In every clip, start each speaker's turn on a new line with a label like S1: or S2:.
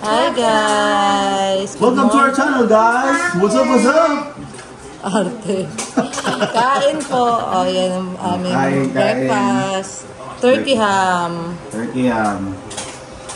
S1: Hi guys!
S2: Welcome to our channel guys! What's up, what's up?
S1: Arte. Kain po. O, yan ang aming breakfast. Turkey ham.
S2: Turkey ham.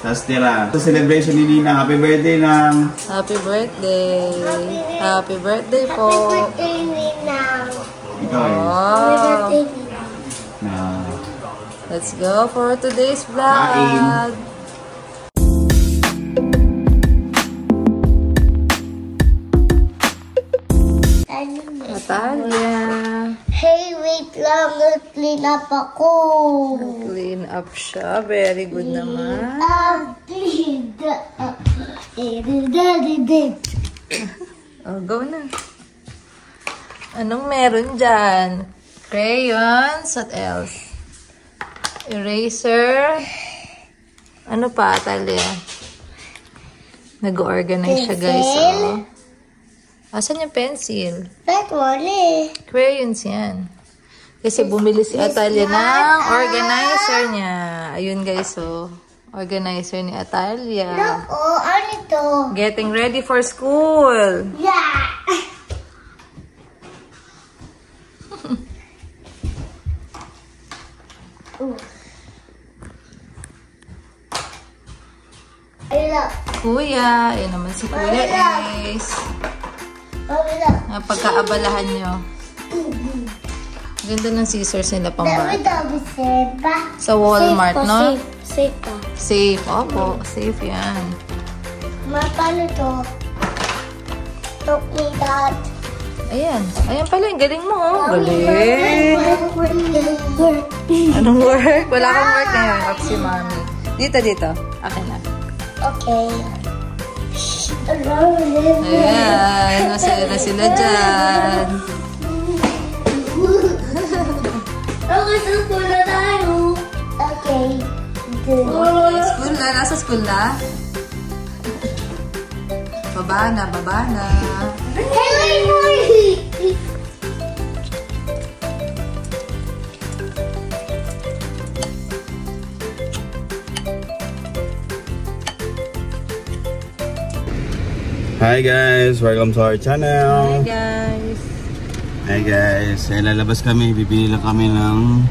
S2: Tapos tira. Ito celebration ni Nina. Happy birthday ng...
S1: Happy birthday. Happy birthday po.
S3: Happy birthday, Nina.
S2: Ikaw eh.
S1: Wow.
S2: Na...
S1: Let's go for today's vlog.
S2: Kain.
S1: Natalia.
S3: Hey, wait lang. Clean up ako.
S1: Clean up siya. Very good naman.
S3: Clean up.
S1: Oh, go na. Anong meron dyan? Crayons. What else? Eraser. Ano pa, Talia? Nag-organize siya, guys. Oh. Asan yung pencil?
S3: That one eh.
S1: Crayons yan. Kasi bumili si Atalia ng organizer niya. Ayun, guys. Oh. Organizer ni Atalia.
S3: Look, oh, ano ito?
S1: Getting ready for school.
S3: Yeah.
S1: Kuya. Ayan naman si Kuya Ace. Pagkaabalahan nyo. Ganda ng scissors nila pang bata. Sa Walmart, no?
S3: Safe pa.
S1: Safe. Opo, safe yan.
S3: Paano to? Talk me that.
S1: Ayan. Ayan pala, yung galing mo. Oh. Galing. Anong work? Wala kang work ngayon. Off si Mami. Dito. Akin na.
S3: Okay.
S1: Ayan. Masaya na sila dyan.
S3: Okay, sa school na tayo. Okay.
S1: School na? Nasa school na? Baba na.
S3: Hey,
S2: Hi guys! Welcome to our channel!
S1: Hi guys!
S2: Hi guys! Lalabas kami. Bibili lang kami ng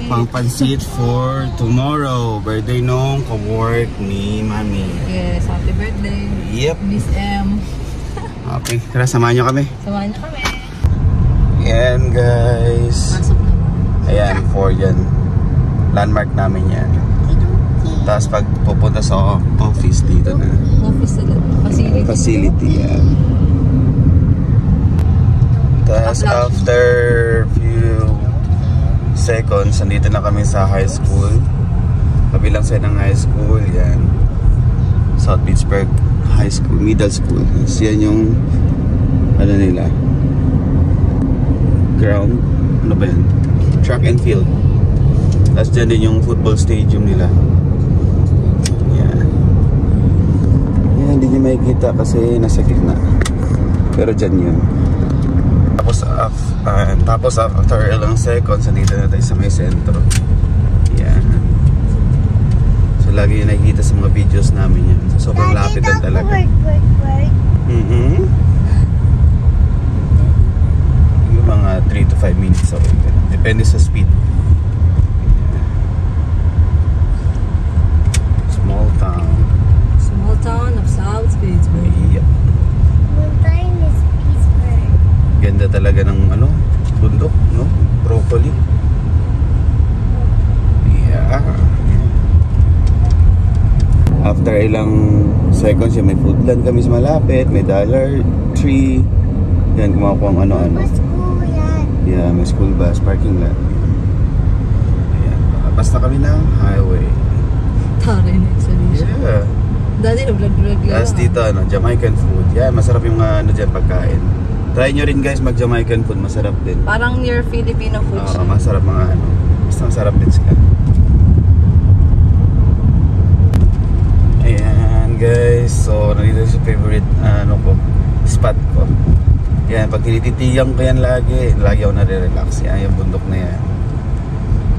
S2: pangpansit for tomorrow. Birthday nung ka-work ni Mami.
S1: Yes, happy birthday.
S2: Yep.
S1: Miss M.
S2: Okay, tara samahan nyo kami.
S1: Samahan niyo kami.
S2: Yan guys.
S1: Pasok na.
S2: Ayan, for yan. Landmark namin yan. Tapos pag pupunta sa office dito na.
S1: Office nila.
S2: Facility yan. Tapos after few seconds, nandito na kami sa high school. Kabilang side ng high school, yan. South Pittsburgh High School, Middle School. Tapos yan yung, ano nila, ground, ano ba yan? Track and field. Tapos dyan din yung football stadium nila. Yan. Yan, hindi nyo makikita kasi nasa gitna. Pero dyan yun. Tapos after ilang seconds, nandito na tayo sa may sentro. Yan. So lagi yung nakikita sa mga videos namin yan. So sobrang lapit lang talaga. Yung mga 3 to 5 minutes away. Depende sa speed. Small town
S1: of South Pittsburgh.
S2: Yep. Ganda talaga ng ano, bundok, no? Broccoli. Yeah. After ilang seconds, may foodland kami sa malapit, may Dollar Tree. Yan, kumakuha ko ang ano-ano. Yeah, may school bus, parking lot. Ayan, basta kami ng highway.
S1: Taray na exhibition.
S2: Yeah.
S1: Dati vlog lang.
S2: Tapos dito, ano, Jamaican food. Yan, masarap yung ano dyan pagkain. Try nyo rin guys mag Jamaican food, masarap din.
S1: Parang near Filipino food siya.
S2: Masarap mga ano. Basta masarap din sila. Ayan guys, so nandito sa favorite spot ko. Yan, pag tinititigan ko yan lagi ako nare-relax. Yan, yung bundok na yan.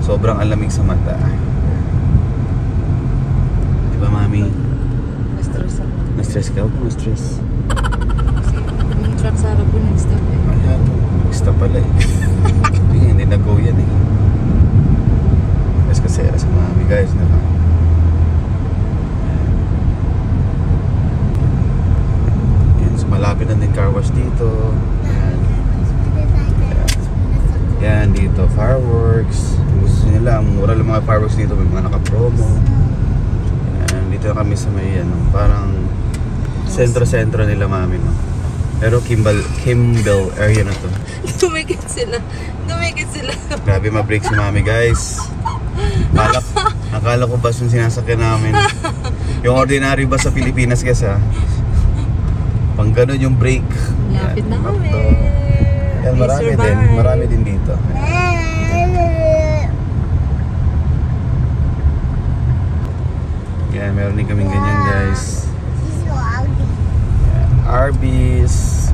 S2: Sobrang alamig sa mata. Diba mami?
S1: Master sa
S2: Na-stress ka? Huwag mo na-stress.
S1: Kasi yung truck sa harap ko nag-stop eh.
S2: Ayan, nag-stop pala eh. Hindi nag-go yan eh. Guys, kasi sa mami guys na lang. Ayan, so malapit na din car wash dito. Ayan. Yan dito, fireworks. Kung gusto nyo lang, mura lang mga fireworks dito. May mga naka-promo. Yan, dito kami sa may parang sentro-sentro nila mami, no? Pero Kimball area na to.
S1: Dumikit sila.
S2: Grabe ma-break si mami guys. Akala ko bus yung sinasakyan namin. Yung ordinary bus sa Pilipinas guys ha. Pang ganun yung brake.
S1: Lapit na kami.
S2: Yan, marami din dito. Yan, meron din kaming ganyan guys. Yan, Arby's.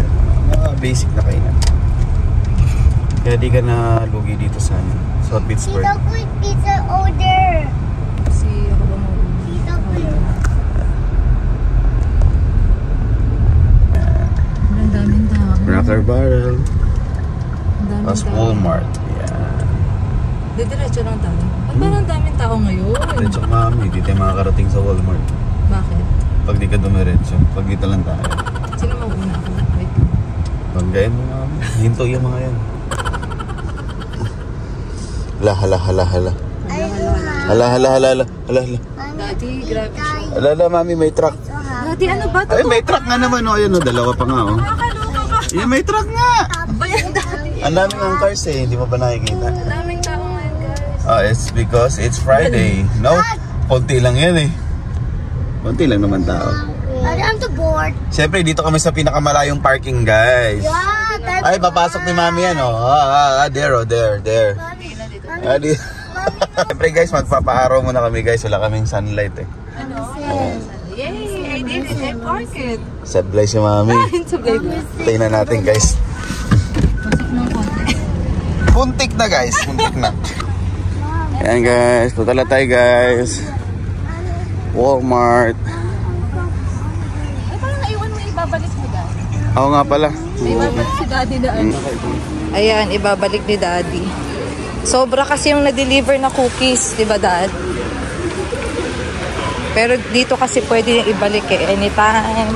S2: Mga basic na kainan. Kaya di ka na lugi dito sa South Pittsburgh.
S3: Tito, quick pizza order.
S1: Kasi ako ba mo?
S3: Tito, quick.
S1: Ang daming tao.
S2: Cracker Barrel.
S1: Ang daming
S2: Tapos
S1: tao.
S2: Walmart. Yan.
S1: Diretso lang tayo. Ba't parang daming tao ngayon?
S2: Diretso mami, di tayo makakarating sa Walmart.
S1: Bakit?
S2: Pag di ka dumiretso, pag dito lang tayo.
S1: Sino mauna ako? Wait.
S2: Pag gayan mo mami, hinto yung mga yan. Hala.
S1: Dati, grabe siya.
S2: Hala, mami, may truck.
S1: Dati, ano ba ito?
S2: Ay, may truck nga naman, oh. Ayan, oh, dalawa pa nga, oh.
S1: Nakakaloka ka.
S2: Yan, may truck nga.
S1: Bayan dati.
S2: Ang daming ang cars eh, hindi mo ba nakikita?
S1: Ang daming tao ngayon, guys.
S2: Oh, it's because it's Friday. No? Konti lang yan eh. Konti lang naman tao.
S3: I'm the board.
S2: Siyempre, dito kami sa pinakamalayong parking, guys.
S3: Yeah, that's
S2: Ay, papasok ni mami yan, oh. There. Siyempre, guys, magpapaaraw muna kami, guys. Wala kaming sunlight eh.
S1: Ano? Yay! I did it. I parked it.
S2: Sablay si mami.
S1: Sablay ko.
S2: Tingnan natin, guys.
S1: Pasok ng konti.
S2: Puntik na, guys. Puntik na. Ayan, guys. Tutala tayo, guys. Walmart.
S1: Ay, parang naiwan mo ibabalik mo dad.
S2: Ako nga pala.
S1: Ibabalik si daddy daan. Ayan, ibabalik ni daddy. Sobra kasi yung na-deliver na cookies, di ba dad? Pero dito kasi pwede yung ibalik eh, anytime.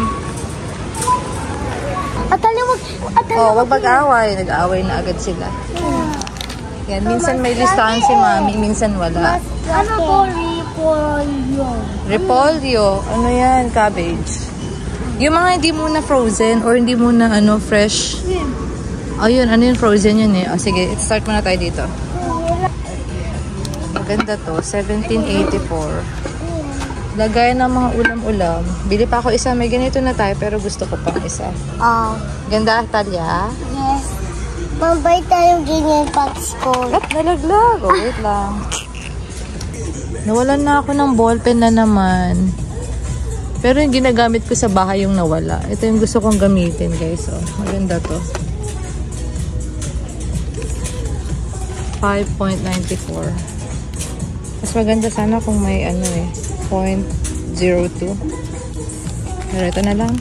S1: Wag mag-away. Nag-away na agad sila. Yan, minsan may listahan si mami, minsan wala.
S3: Ano po, repolyo?
S1: Repolyo, ano yan, cabbage. Yung mga hindi muna frozen or hindi muna fresh. Ayun, ano yun, frozen yun eh. O sige, start muna tayo dito. Maganda to, 1784. Lagay ng mga ulam-ulam. Bili pa ako isa, may ganito na tayo pero gusto ko pang isa.
S3: Oh.
S1: Ganda, Talia?
S3: Yes. Mabay tayong ganyan pag school.
S1: At nalaglag. Oh, wait lang. Nawalan na ako ng ballpen na naman. Pero yung ginagamit ko sa bahay yung nawala. Ito yung gusto kong gamitin, guys. Oh, maganda to. 5.94. Mas maganda sana kung may 0.02. Pero ito na lang.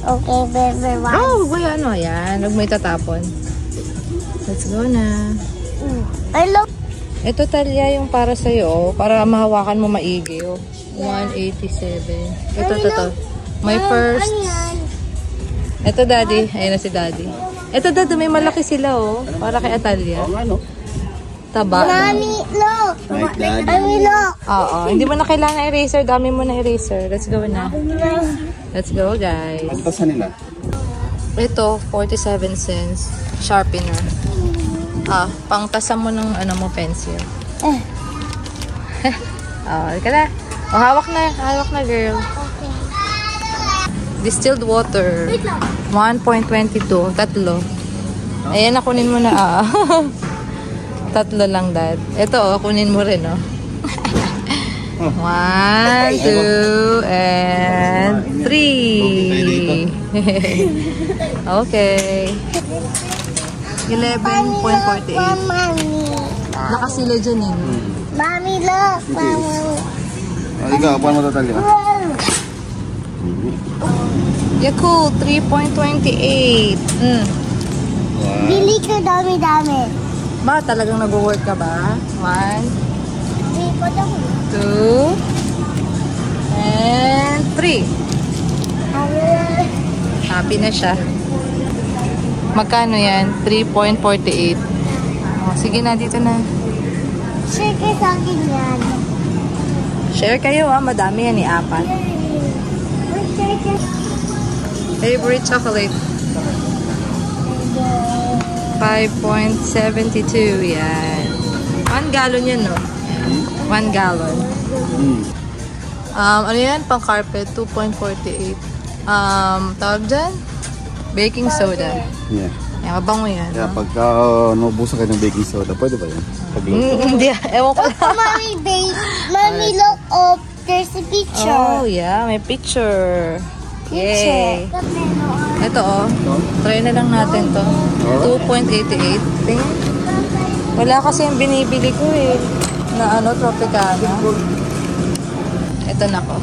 S3: Okay, baby.
S1: Oh, wag mo yan. Huwag mo itatapon. Let's go na.
S3: I love.
S1: Ito Talia yung para sa'yo. Oh, para mahawakan mo maigi. Oh. 187. Ito. My first. Ito daddy. Ayun na si daddy. Ito daddy, may malaki sila oh. Para kay Atalia. Taba.
S3: Mommy, look. Mommy, look.
S1: Oo. Hindi mo na kailangan eraser. Dami mo na eraser. Let's go na. Let's go guys.
S2: Pagtasan nila.
S1: Ito, 47 cents. Sharpener. Pangtasan mo ng pencil. Ka na. Hawak na girl.
S3: Okay.
S1: Distilled water. 1.22. Tatlo. Ayan, kunin mo na. Tatlo lang, dad. Ito, kunin mo rin, 1, 2, and 3. Okay. 11.48. Nakasila dyan
S3: Mommy, look. Mommy.
S2: Ikaw, paano mo tatalya?
S1: Yakult, 3.28.
S2: Wow.
S3: Bili ka dami-dami.
S1: Ba, talagang nag-work ka ba? 1,
S3: Bili ko daw.
S1: 2, and 3. Happy na siya. Magkano yan? 3.48. Oh, sige na, dito na.
S3: Share ka sa akin yan.
S1: Share kayo madami yan 4.
S3: Share ka.
S1: Favorite chocolate. 5.72. Yan. 1 gallon yan, no? 1 gallon. Ano yan? Pang carpet, 2.48. Tawag dyan? Baking soda.
S2: Yeah.
S1: Yan, mabango yan.
S2: Yeah,
S1: no?
S2: pagka naubusan kayo ng baking soda, pwede ba yan? Pagluto.
S1: Hindi, ewan ko lang.
S3: Mommy, babe. Mommy, look up. There's a picture.
S1: Oh, yeah. May picture. Yay. Ito, try na lang natin to. 2.88. Tingnan. Wala kasi yung binibili ko eh. Na Tropicana. Ito na ko.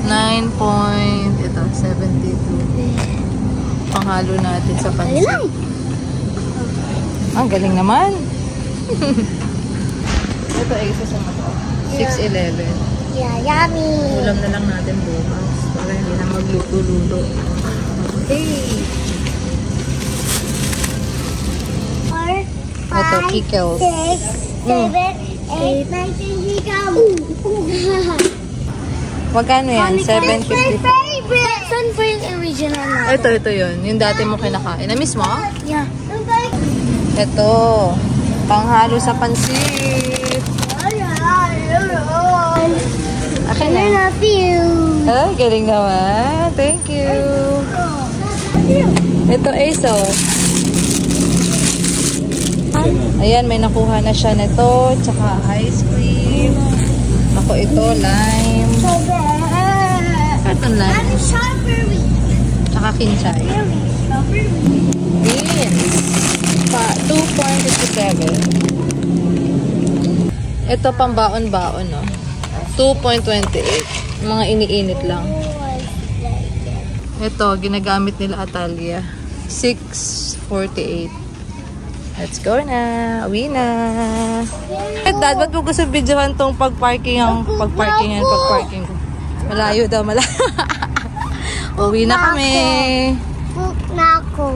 S1: 9.72. Panghalo natin sa pansit. Ang galing naman. Ito ay isa sa mata. 6.11.
S3: Yeah, yummy.
S1: Ulam na lang natin bukas. Para hindi na magluto-luto. Okay.
S3: 4,
S1: Ito,
S3: 5,
S1: pickles.
S3: 6, 7, 8, 9, 10,
S1: Magkano yan? 7.50.
S3: favorite. Saan po yung original na?
S1: Ito yun. Yung dati mo kinakain. Na-miss mo?
S3: Yeah.
S1: Ito. Panghalo sa pansit. Akin
S3: I
S1: na.
S3: love you.
S1: Ay, galing naman. Thank you. Ito, Aso. Ayan, may nakuha na siya nito. Tsaka ice cream. Ako ito, lime. Carton lime.
S3: Strawberry.
S1: Tsaka kinchay.
S3: Strawberry.
S1: Beans. 2.57. Ito, pambaon-baon, no? 2.28. Mga iniinit lang. Ito, ginagamit nila Atalia. 6.48. Let's go na. Uwi na. Dad, ba't mo gusto videohan tong pagparking ko? Malayo daw, malayo. Uwi na kami.
S3: Book na ako.